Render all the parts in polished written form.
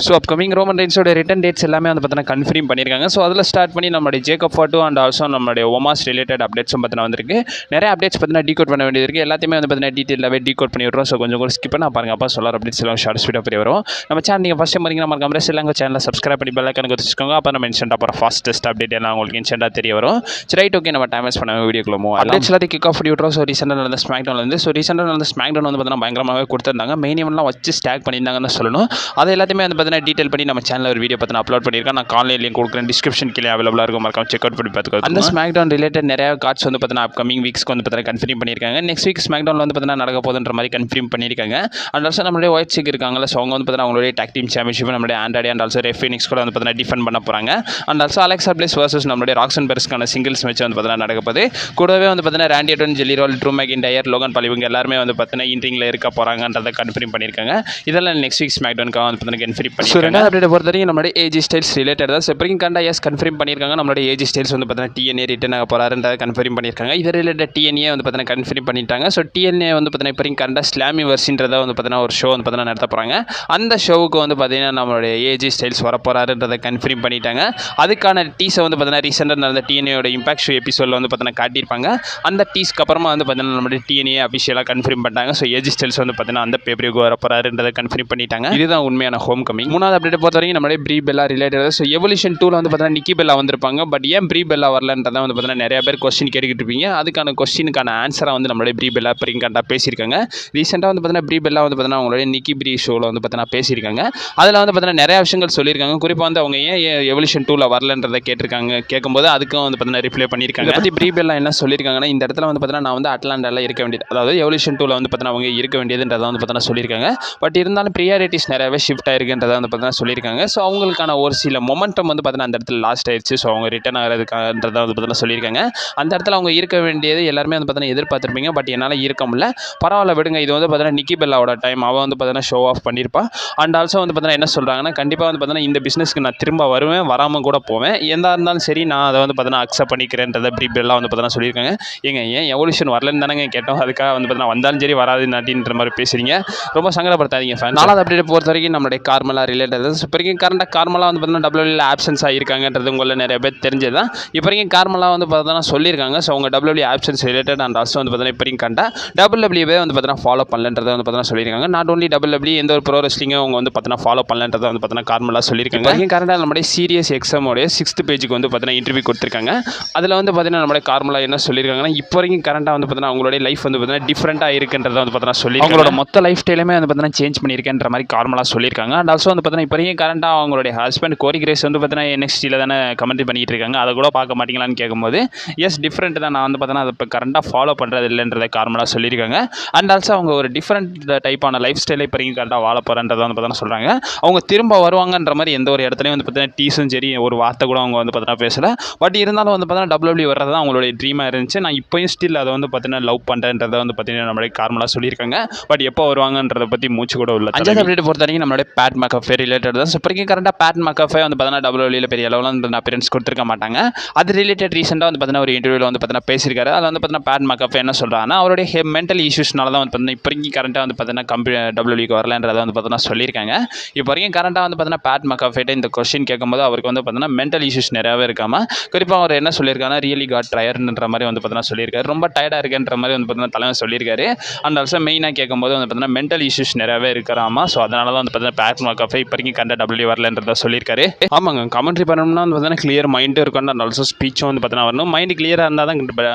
So upcoming Roman ரெயின்ஸோட return dates எல்லாமே வந்து பார்த்தீங்கன்னா கன்ஃபார்ம் பண்ணியிருக்காங்க. ஸோ அதில் ஸ்டார்ட் பண்ணி நம்மளுடைய ஜேக்கப் ஃபார்டு அண்ட் ஆல்சோ நம்மளுடைய ஒமாஸ் ரிலேட்டட் அப்டேட்ஸும் பார்த்தீங்கன்னா வந்திருக்கு. நிறைய அப்டேட்ஸ் பார்த்தீங்கன்னா டீகோட் பண்ண வேண்டியது இருக்குது. எல்லாத்தையுமே வந்து பார்த்தீங்கன்னா டீட்டெயிலாகவே டீகோட் பண்ணி விட்றோம். ஸோ கொஞ்சம் கூட ஸ்கிப் பண்ண பாருங்க, அப்போ சொல்ல அப்டேட்ஸ் எல்லாம் ஷார்ட் ஸ்பீடாக போய் வரும். நம்ம சேனல் நீங்கள் ஃபஸ்ட் டைம் வரீங்க, நம்ம கம்பரஸ் எல்லாம் சேனலில் சப்ஸ்கிரைப் பண்ணி பெல் ஐக்கான் வச்சுக்கோங்க. அப்போ நம்ம இன்ஸ்டன்ட் அப்புறம் ஃபாஸ்டஸ்ட் அப்டேட் எல்லாம் உங்களுக்கு இன்ஸ்டன்ட்டாக தெரிய வரும். சரி, ரைட், ஓகே, நம்ம டைம் வேஸ்ட் பண்ண வீடியோக்குள்ள மூவ் அப்டேட்ஸ் எல்லாத்தையும் கிக் ஆஃப் பண்ணி விட்றோம். ஸோ ரீசெண்டாக நடந்த ஸ்மாக்டவுன் வந்து ஸ்மாக்டவுன் வந்து பார்த்தீங்கன்னா பயங்கரமாகவே கொடுத்துருந்தாங்க. மெயின் இவெல்லாம் வச்சு ஸ்டாக் பண்ணியிருந்தாங்கன்னு சொல்லணும். அதை எல்லாத்தையுமே வந்து பார்த்தீங்கன்னா டீட்டெயில் பண்ணி நம்ம சேனலில் ஒரு வீடியோ பார்த்து அப்லோட் பண்ணியிருக்கேன். நான் காலையில் லிங்க் கொடுக்குறேன், டிஸ்கிரிப்ஷன் கீழே அவைலபிளாக இருக்கும், மறக்காம செக் அவுட் பண்ணி பார்த்துக்கோங்க. அந்த ஸ்மாக்டவுன் ரிலேட்டட் நிறைய கார்ட்ஸ் வந்து பார்த்தீங்கன்னா அப்கமிங் வீக்ஸ்க்கு வந்து பார்த்தீங்கன்னா கன்ஃபார்ம் பண்ணியிருக்காங்க. நெக்ஸ்ட் வீக் ஸ்மாக்டவுன் வந்து பார்த்தீங்கன்னா நடக்க போகுதுன்ற மாதிரி கன்ஃபார்ம் பண்ணியிருக்காங்க. அண்ட் ஆல்சோ நம்மளுடைய ஒயிட் சிக் இருக்காங்கல்ல, ஸோ அவங்க வந்து பார்த்தீங்கன்னா அவங்களுடைய டாக் டீம் சாம்பியன்ஷிப் நம்மளுடைய ஆண்ட்ராய்டு அண்ட் ஆல்சோ ரெஃபினிக்ஸ் கூட வந்து பார்த்தீங்கன்னா டிஃபெண்ட் பண்ண போகிறாங்க. And also Alexa place versus நம்மளுடைய ராக்சன் பெர்ஸ்க்கான சிங்கிள்ஸ் மேட்ச் வந்து பார்த்தீங்கன்னா நடக்க போகுது. கூடவே வந்து பார்த்தீங்கன்னா Randy Orton, Jelly Roll, Drew McIntyre, Logan Paul இவங்க எல்லாருமே வந்து பார்த்தீங்கன்னா இன்ட்ரிங்கில் இருக்க போகிறாங்கன்றதை கன்ஃபார்ம் பண்ணியிருக்காங்க. இதெல்லாம் நெக்ஸ்ட் வீக் ஸ்மாக்டவுனுக்காக வந்து பார்த்தீங்கன்னா கன்ஃபார்ம் பண்ணியிருக்காங்க. ரெண்டாவது அப்டேட் பொறுத்த வரைக்கும் நம்மளுடைய ஏஜி ஸ்டைல்ஸ் ரிலேட்டட் தான். செப்பரிங் கண்டா கன்ஃபார்ம் பண்ணியிருக்காங்க. நம்மளுடைய ஏஜி ஸ்டைல்ஸ் வந்து பார்த்தீங்கன்னா டிஎன்ஏ ரிட்டர்ன் ஆக போகிறாருன்றதை கன்ஃபார்ம் பண்ணியிருக்காங்க. இது ரிலேட்டட் டிஎன்ஏ வந்து பார்த்தீங்கன்னா கன்ஃபார்ம் பண்ணிட்டாங்க. ஸோ டிஎன்ஏ வந்து பார்த்தீங்கன்னா இப்போ கண்டா ஸ்லாமி வர்ஷன்றதை வந்து பார்த்தீங்கன்னா ஒரு ஷோ வந்து பார்த்தீங்கன்னா நடத்த போகிறாங்க. அந்த ஷோவுக்கு வந்து பார்த்தீங்கன்னா நம்மளுடைய ஏஜி ஸ்டைல்ஸ் வர போகிறாருன்றதை கன்ஃபார்ம் பண்ணிட்டாங்க. அதுக்கான டீஸை வந்து பார்த்தீங்கன்னா ரீசெண்டாக நடந்த டிஎன்ஏயோட இம்பாக்ட் ஷோ எபிசோடில் வந்து பார்த்தீங்கன்னா காட்டியிருப்பாங்க. அந்த டீஸ்க்கு அப்புறமா வந்து பார்த்தீங்கன்னா நம்மளுடைய டிஎன்ஏ அஃபிஷியலாக கன்ஃபார்ம் பண்ணிட்டாங்க. ஸோ ஏஜி ஸ்டைல்ஸ் வந்து பார்த்தீங்கன்னா அந்த பேப்பருக்கு வர போகிறாருன்றதை கன்ஃபார்ம் பண்ணிட்டாங்க. இதுதான் உண்மையான ஹோம் கமிங். மூணாவது அப்டேட் பொறுத்த வரைக்கும் நம்மளுடைய Brie Bella related. So evolution 2ல வந்து பார்த்தீங்கன்னா நிக்கி பெல்லா வந்திருப்பாங்க. பட் ஏன் ப்ரீ பெல்லா வரலன்றதை வந்து பார்த்தீங்கன்னா நிறைய பேர் கொஸ்டின் கேட்டுக்கிட்டு இருப்பீங்க. அதுக்கான கொஸ்டினுக்கான ஆன்சராக வந்து நம்மளுடைய ப்ரீ பெல்லா கரெக்டாக பேசியிருக்காங்க. ரீசெண்டாக வந்து பார்த்தீங்கன்னா ப்ரீ பெல்லா வந்து பார்த்தீங்கன்னா அவங்களுடைய நிக்கி ப்ரீ ஷோவில் வந்து பார்த்தீங்கன்னா பேசியிருக்காங்க. அதில் வந்து பார்த்தீங்கன்னா நிறைய விஷயங்கள் சொல்லியிருக்காங்க. குறிப்பாக வந்து அவங்க ஏன் எவல்யூஷன் 2ல வரலன்றதை கேட்கும்போது அதுக்கும் வந்து பார்த்தீங்கன்னா ரிப்ளை பண்ணியிருக்காங்க. அதை பற்றி ப்ரீ பெல்லா என்ன சொல்லியிருக்காங்கன்னா, இந்த இடத்துல வந்து பார்த்தீங்கன்னா நான் வந்து அட்லாண்டாவில் இருக்க வேண்டியது, அதாவது எவல்யூஷன் 2ல வந்து பார்த்தீங்கன்னா அவங்க இருக்க வேண்டியதுன்றதை வந்து பார்த்தீங்கன்னா சொல்லியிருக்காங்க. பட் இருந்தாலும் ப்ரியாரிட்டிஸ் நிறையவே ஷிஃப்ட் ஆயிருக்குன்றதை வந்து பார்த்தீங்கன்னா சொல்லியிருக்காங்க. ஸோ அவங்களுக்கான ஒரு சில மொமெண்டம் வந்து பார்த்தீங்கன்னா அந்த இடத்துல லாஸ்ட் ஆயிடுச்சு. ஸோ அவங்க ரிட்டர்ன் ஆகிறதுக்கான்றதை வந்து பார்த்தீங்கன்னா சொல்லியிருக்காங்க. அந்த இடத்துல அவங்க இருக்க வேண்டியது எல்லாருமே வந்து பார்த்தீங்கன்னா எதிர்பார்த்துருப்பீங்க. பட் என்னால் இருக்க முடியல, பரவாயில்ல விடுங்க, இது வந்து பார்த்தீங்கன்னா நிக்கி பெல்லாவோட டைம், அவள் வந்து பார்த்தீங்கன்னா ஷோ ஆஃப் பண்ணியிருப்பா. அண்ட் ஆல்சோ வந்து பார்த்தீங்கன்னா என்ன சொல்கிறாங்கன்னா, கண்டிப்பாக வந்து பார்த்தீங்கன்னா இந்த பிஸ்னஸ்க்கு நான் திரும்ப வருவேன், வராமல் கூட போவேன், எந்தா இருந்தாலும் சரி நான் அதை வந்து பார்த்தீங்கன்னா அக்செப்ட் பண்ணிக்கிறேன்றதை ப்ரீ பெல்லா வந்து பார்த்தீங்கன்னா சொல்லியிருக்காங்க. ஏன் எவல்யூஷன் வரலன்னு தானே கேட்டோம், அதுக்காக வந்து பார்த்தீங்கன்னா வந்தாலும் சரி வராது நாட்டின்ற மாதிரி பேசுகிறீங்க, ரொம்ப சங்கடப்படுத்தாதீங்க ஃபேன். நாலாவது அப்டேட் பொறுத்த வரைக்கும் நம்மளுடைய கார்மலா ரிலேட்டட். இப்போ வரைக்கும் கரண்டாக கார்மலா வந்து பார்த்தீங்கன்னா டபிள்யூல ஆப்சன்ஸ் ஆகியிருக்காங்கன்றது உங்களை நிறைய பேர் தெரிஞ்சது தான். இப்போ வரைக்கும் கார்மலா வந்து பார்த்தீங்கன்னா சொல்லியிருக்காங்க. ஸோ அவங்க W options related and also வந்து பார்த்தீங்கன்னா இப்போ வரைக்கும் கண்டா டபிள்யூவே வந்து பார்த்தீங்கன்னா ஃபாலோ பண்ணலன்றதை வந்து பார்த்தீங்கன்னா சொல்லியிருக்காங்க. நாட் ஓன்லி டபிள்யூ எந்த ஒரு ப்ரோ ரெஸ்லிங்கும் அவங்க வந்து பார்த்தீங்கன்னா ஃபாலோ பண்ணலன்றதை வந்து பார்த்தீங்கன்னா கார்மலா சொல்லியிருக்காங்க. கரண்டாக நம்மளுடைய சீரியஸ் எக்ஸாமோடைய 6th பேஜுக்கு வந்து பார்த்தீங்கன்னா இன்டர்வியூ கொடுத்துருக்காங்க. அதில் வந்து பார்த்தீங்கன்னா நம்மளுடைய கார்மலா என்ன சொல்லியிருக்காங்கன்னா, இப்போ வரைக்கும் கரண்டாக வந்து பார்த்தீங்கன்னா அவங்களுடைய லைஃப் வந்து பார்த்தீங்கன்னா டிஃப்ரெண்ட்டாக இருக்குன்றதை வந்து பார்த்தீங்கன்னா சொல்லி அவங்களோட மொத்த லைஃப் ஸ்டைலுமே வந்து பார்த்தீங்கன்னா சேஞ்ச் பண்ணியிருக்கேன்ற மாதிரி கார்மலா சொல்லியிருக்காங்க. அண்ட் ஆல்சோ வந்து பார்த்தீங்கன்னா இப்போ வரைக்கும் கரண்டாக அவங்களுடைய ஹஸ்பண்ட் கோரி கிரேஸ் வந்து பார்த்தீங்கன்னா NXTல தானே கமெண்ட் பண்ணிட்டு இருக்காங்க, அதை கூட பார்க்க மாட்டீங்களான்னு கேட்கும்போது எஸ் டிஃப்ரெண்ட் தான், நான் வந்து பார்த்தீங்கன்னா அதை இப்போ கரண்டாக ஃபாலோ பண்ணுறது இல்லைன்றதை கார்மலா சொல்லியிருக்காங்க. அண்ட் ஆல்சோ அவங்க ஒரு டிஃப்ரெண்ட் டைப்பான லைஃப் ஸ்டைலை இப்போ வரைக்கும் கரெக்டாக வாழ போகிறன்றதை வந்து பார்த்தீங்கன்னா சொல்கிறாங்க. அவங்க திரும்ப வருவாங்கன்ற மாதிரி எந்த ஒரு இடத்துலையும் வந்து பார்த்தீங்கன்னா டீஸும் சரி ஒரு வார்த்தை கூட அவங்க வந்து பார்த்தீங்கன்னா பேசலை. பட் இருந்தாலும் வந்து பார்த்தீங்கன்னா டபிள்யூ வர்றது தான் அவங்களுடைய ட்ரீமாக இருந்துச்சு. நான் இப்போயும் ஸ்டில் அதை வந்து பார்த்தீங்கன்னா லவ் பண்ணுறேன்றதை வந்து பார்த்தீங்கன்னா நம்மளுடைய கார்மலா சொல்லியிருக்காங்க. பட் எப்போ வருவாங்கன்றதை பற்றி மூச்சு கூட உள்ள. அஞ்சாவது அப்டேட் பொறுத்த வரைக்கும் நம்மளுடைய பேட் மேக்கஃபே ரிலேட்டட் தான். இப்போதைக்கு கரெக்டாக பேட் மேக்கஃபே வந்து பார்த்தீங்கன்னா டபிள்யூல பெரிய அளவில் அப்பியரன்ஸ் கொடுத்துருக்க மாட்டாங்க. அது ரிலேட்டட் ரீசெண்டாக வந்து பார்த்தீங்கன்னா ஒரு இன்டர்வியூவில் வந்து பார்த்தீங்கன்னா பேசியிருக்காரு. அதில் வந்து பார்த்தீங்கன்னா பேட் மேக்கஃபே என்ன சொல்கிறாங்கன்னா, அவருடைய மென்டல் இஷ்யூஸ்னால தான் வந்து பார்த்தீங்கன்னா இப்போதைக்கு கரண்ட்டாக வந்து பார்த்தீங்கன்னா டபிள்யூக்கு வரலன்றதை வந்து பார்த்தீங்கன்னா சொல்லியிருக்காங்க. இப்போ வரைக்கும் கரண்ட்டாக வந்து பார்த்தீங்கன்னா பேட் மேக்கஃபேட்ட இந்த கொஸ்டின் கேட்கும்போது அவருக்கு வந்து பார்த்தீங்கன்னா மென்டல் இஷ்யூஸ் நிறையாவே இருக்காமல், குறிப்பாக அவர் என்ன சொல்லியிருக்காங்கன்னா ரியலி காட் டயர்ன்ற மாதிரி வந்து பார்த்தீங்கன்னா சொல்லியிருக்காரு. ரொம்ப டயர்டாக இருக்குன்ற மாதிரி வந்து பார்த்தீங்கன்னா தலைவர் சொல்லியிருக்காரு. அண்ட் ஆல்சோ மெயினாக கேட்கும்போது வந்து பார்த்தீங்கன்னா மென்டல் இஷ்யூஸ் நிறையாவே இருக்கிறாமா. ஸோ அதனால தான் வந்து பார்த்தீங்கன்னா பேட் மேக்கஃபே இப்போ வரைக்கும் கண்ட டபிள்யூ வரலன்றதை சொல்லியிருக்காரு. ஆமாங்க, கமெண்ட்ரி பண்ணணும்னா வந்து பார்த்தீங்கன்னா கிளியர் மைண்டும் இருக்கும். அண்ட் ஆல்சோ ஸ்பீச்சும் வந்து பார்த்தீங்கன்னா வரணும். மைண்டு கிளியராக இருந்தால் தான்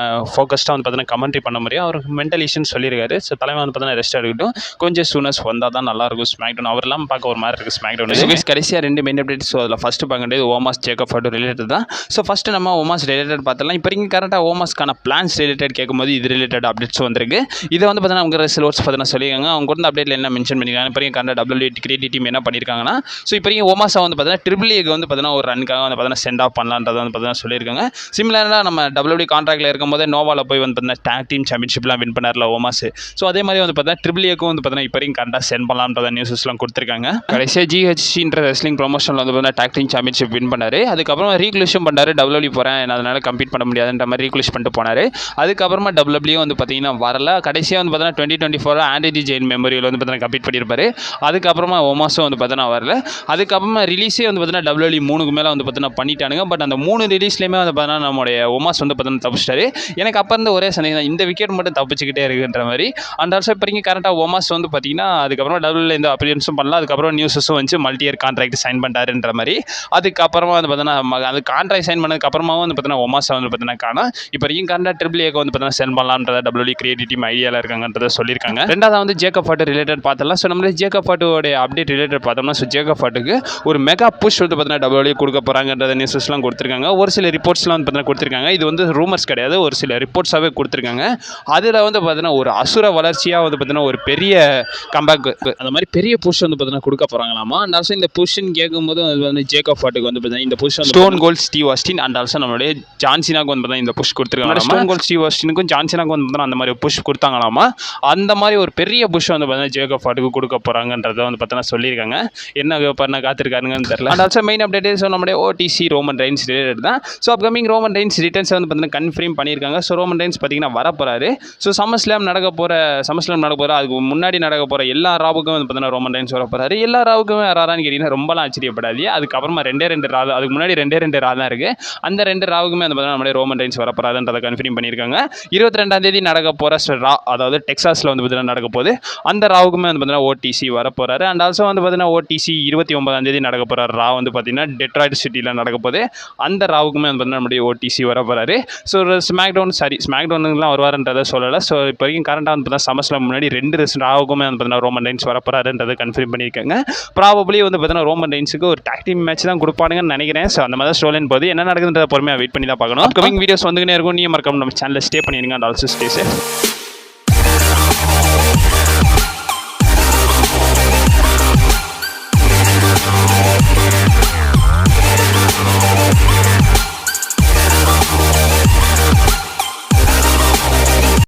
ஃபோக்கஸ்டாக வந்து பார்த்தீங்கன்னா கமெண்ட்ரி பண்ண முடியும். அவர் மென்டல் இஷ்யூன்னு சொல்லியிருக்காரு. ஸோ தலைவர் வந்து பார்த்தீங்கன்னா ரெஸ்ட் எடுக்கட்டும், கொஞ்சம் சூனஸ் வந்தால் தான் நல்லாயிருக்கும் ஸ்மாக்டவுன். அவர் எல்லாம் பார்க்க ஒரு மாதிரி இருக்குது ஸ்மாக்டவுன். கடைசியாக 2 மெயின் அப்டேட்ஸ். ஸோ அதில் ஃபஸ்ட்டு பார்க்க வேண்டியது ஓமாஸ் ஜேக்கப் ஃபார்டு ரிலேட்டட் தான். ஸோ ஃபஸ்ட்டு நம்ம ஓமாஸ் ரிலேட்டட் பார்த்தலாம். இப்போ வரைக்கும் கரெக்டாக ஓமாஸ்க்கான பிளான்ஸ் ரிலேட்டட் கேட்கும்போது இது ரிலேட்டட் அப்டேட்ஸ் வந்திருக்கு. இதை வந்து பார்த்தீங்கன்னா அவங்க ரிசல்ட்ஸ் பார்த்தீங்கன்னா சொல்லியிருக்காங்க. அவங்க வந்து அப்டேட்டில் என்ன மென்ஷன் பண்ணியிருக்காங்க, இப்போ வரைக்கும் கரெக்டாக டபிள்யூ கிரியேட்டிவ் டீம் என்ன பண்ணியிருக்காங்கன்னா, ஸோ இப்போ வரைக்கும் ஓமாஸை வந்து பார்த்தீங்கன்னா ட்ரிபிள் ஏக்கு வந்து பார்த்தீங்கன்னா ஒரு ரன்னுக்காக வந்து பார்த்தீங்கன்னா சென்ட் ஆஃப் பண்ணலான்றதை வந்து பார்த்தீங்கன்னா சொல்லியிருக்காங்க. சிமிலராக நம்ம டபிள்யூ கான்ட்ராக்டில் இருக்கும்போது நோவாவில் போய் வந்து பார்த்தீங்கன்னா டாக் டீம் சாம்பியன்ஷிப்லாம் வின் பண்ணார்ல ஓமாஸ். ஸோ அதே மாதிரி வந்து பார்த்தீங்கன்னா ட்ரிபிள் ஏக்கும் வந்து பார்த்தீங்கன்னா இப்போ வரைக்கும் கரெக்டாக சென்ட் பண்ணலாம்ன்றத நியூஸஸ்லாம் கொடுத்துருக்காங்க. கடைசியாக GHCன்ற ரெஸ்லிங் ப்ரொமோஷனில் வந்து பார்த்தீங்கன்னா டாக் டீம் சாம்பியன்ஷிப் வின் பண்ணார். அதுக்கப்புறம் ரீக்ளூஷன் பண்ணார், டபிள்யூ போகிறேன் அதனால் கம்ப்ளீட் பண்ண முடியாதுன்ற மாதிரி ரீக்ளூஷ் பண்ணிட்டு போனார். அதுக்கப்புறமா டபிள்யூ வந்து பார்த்தீங்கன்னா வரல. கடைசியாக வந்து பார்த்தீங்கன்னா 2024 ஆண்ட்ரி ஜெயின் மெமோரியல் வந்து பார்த்தீங்கன்னா கம்ப்ளீட் பண்ணியிருப்பார். அதுக்கப்புறமா ஓமாஸும் வந்து பார்த்தீங்கன்னா பார்த்தீங்கன்னா வரல. அதுக்கப்புறமா ரிலீஸே வந்து பார்த்தீங்கன்னா WWE 3க்கு மேலே வந்து பார்த்தீங்கன்னா பண்ணிட்டானுங்க. பட் அந்த 3 ரிலீஸ்லேயுமே வந்து பார்த்தீங்கன்னா நம்மளுடைய ஒமாஸ் வந்து பார்த்தீங்கன்னா தப்பிச்சிட்டாரு. எனக்கு அப்போ இருந்து ஒரே சந்தேகம் தான், இந்த விக்கெட் மட்டும் தப்பிச்சுக்கிட்டே இருக்குன்ற மாதிரி. அண்ட் ஆல்சோ இப்போ வரைக்கும் கரெக்டாக ஒமாஸ் வந்து பார்த்தீங்கன்னா அதுக்கப்புறம் டபுள்யூல எந்த அப்பியரன்ஸும் பண்ணல. அதுக்கப்புறம் நியூஸஸும் வந்து மல்டி இயர் கான்ட்ராக்ட் சைன் பண்ணிட்டாருன்ற மாதிரி. அதுக்கப்புறமா வந்து பார்த்தீங்கன்னா அது கான்ட்ராக்ட் சைன் பண்ணதுக்கு அப்புறமாவும் வந்து பார்த்தீங்கன்னா ஒமாஸை வந்து பார்த்தீங்கன்னா காணோம். இப்போ வரைக்கும் கரெக்டாக ட்ரிபிள் ஏக்கு வந்து பார்த்தீங்கன்னா சென்ட் பண்ணலாம்ன்றத WWE கிரியேட்டிவ் டீம் ஐடியாவில் இருக்காங்கன்றத சொல்லியிருக்காங்க. ரெண்டாவது வந்து ஜேக்கப் ஃபார்ட் ரிலேட்டட் பார்த்தலாம். ஸோ நம்மளே ஜேக்கப் ஃபார்ட்டோட அப்டேட் ரிலேட்டட் பார்த்தோம்னா, ஸோ ஜேக்கப் ஃபார்ட்டுக்கு ஒரு மெகா புஷ் வந்து பார்த்தீங்கன்னா WWE கொடுக்க போகிறாங்கன்றத நியூஸஸ்லாம் கொடுத்துருக்காங்க. ஒரு சில ரிப்போர்ட்ஸ்லாம் வந்து பார்த்தீங்கன்னா கொடுத்துருக்காங்க. இது வந்து ரூமர்ஸ் கிடையாது, ஒரு சில ரிப்போர்ட்ஸாகவே கொடுத்துருக்காங்க. அதில் வந்து பார்த்தீங்கன்னா ஒரு அசுர வளர்ச்சியாக வந்து பார்த்தீங்கன்னா ஒரு பெரிய கம்பேக் அந்த மாதிரி பெரிய புஷ் வந்து பார்த்தீங்கன்னா கொடுக்க போகிறாங்களாமா. அண்ட் ஆல்சோ இந்த புஷ்ன்னு கேட்கும்போது அது வந்து ஜேக்கப் ஃபார்ட்டுக்கு வந்து பார்த்தீங்கன்னா இந்த push Stone Cold Steve Austin and also நம்மளுடைய ஜான்சினாக்கு வந்து பார்த்தீங்கன்னா இந்த புஷ் கொடுத்துருக்காங்க. ஸ்டோன் கோல்ட் ஸ்டீவ் ஆஸ்டினுக்கும் ஜான்சினாக்கு வந்து பார்த்தீங்கன்னா அந்த மாதிரி புஷ் கொடுத்தாங்களாமா. அந்த மாதிரி ஒரு பெரிய புஷ் வந்து பார்த்தீங்கன்னா ஜேக்கப் ஃபார்ட்டுக்கு கொடுக்க போகிறாங்கன்றத வந்து பார்த்தீங்கன்னா சொல்லியிருக்காங்க. என்ன பண்ண காத்திருக்காருங்கன்னு தெரியல. And also main update so நம்மளுடைய OTC ரோமன் ரெயின்ஸ் ரிலேட்டட் தான். So upcoming Roman Reigns returns வந்து பார்த்தீங்கன்னா கன்ஃபார்ம் பண்ணியிருக்காங்க. ஸோ ரோமன் ரெயின்ஸ் பார்த்தீங்கன்னா வரப்போறாரு. ஸோ சம்மர்ஸ்லாம் நடக்க போகிற அதுக்கு முன்னாடி நடக்க போகிற எல்லா ராவுக்கும் வந்து பார்த்தீங்கன்னா ரோமன் ரெயின்ஸ் வரப்போறாரு. எல்லா ராவுக்குமே வராரான்னு கேட்டிங்கன்னா ரொம்பலாம் ஆச்சரியப்படாது. அதுக்கப்புறமா ரெண்டே ரா, அதுக்கு முன்னாடி ரெண்டே ரா தான் இருக்குது. அந்த 2 ராவுக்குமே வந்து பார்த்தீங்கன்னா நம்மளுடைய ரோமன் ரெயின்ஸ் வரப்போறாருன்றதை கன்ஃபார்ம் பண்ணியிருக்காங்க. 22ஆம் தேதி நடக்க போகிற ரா, அதாவது டெக்சாஸில் வந்து பார்த்தீங்கன்னா நடக்க போகுது. அந்த ராவுக்குமே வந்து பார்த்தீங்கன்னா OTC வரப்போறாரு. அண்ட் ஆல்சோ வந்து பார்த்தீங்கன்னா OTC 29ஆம் தேதி நடக்க போகிற ரா வந்து பார்த்தீங்கன்னா டெட்ராய்ட் சிட்டியில் நடக்க போகுது. அந்த ராவுக்குமே வந்து பார்த்தீங்கன்னா நம்மளுடைய OTC வரப்போறாரு. ஸோ ஸ்மாக்டவுனுக்குலாம் வருவாருன்றதை சொல்லலை. ஸோ இப்போ வரைக்கும் கரண்டாக வந்து பார்த்தீங்கன்னா சமஸ்லாம் முன்னாடி 2 ராவுக்குமே வந்து பார்த்தீங்கன்னா ரோமன் ரெயின்ஸ் வரப்போறாருன்றதை கன்ஃபார்ம் பண்ணியிருக்காங்க. ப்ராபப்ளி வந்து பார்த்தீங்கன்னா ரோமன் ரெயின்ஸுக்கு ஒரு டாக் டீம் மேட்ச் தான் கொடுப்பானுங்கன்னு நினைக்கிறேன். ஸோ அந்த மாதிரி தான் ஸ்டோரின் போது என்ன நடக்குதுன்றதை பொறுமையாக வெயிட் பண்ணி தான் பார்க்கணும். அப்கமிங் வீடியோஸ் வந்துக்கிட்டே இருக்கும். நீ மறக்காம நம்ம சேனலில் ஸ்டே பண்ணிடுங்க. And also stay safe.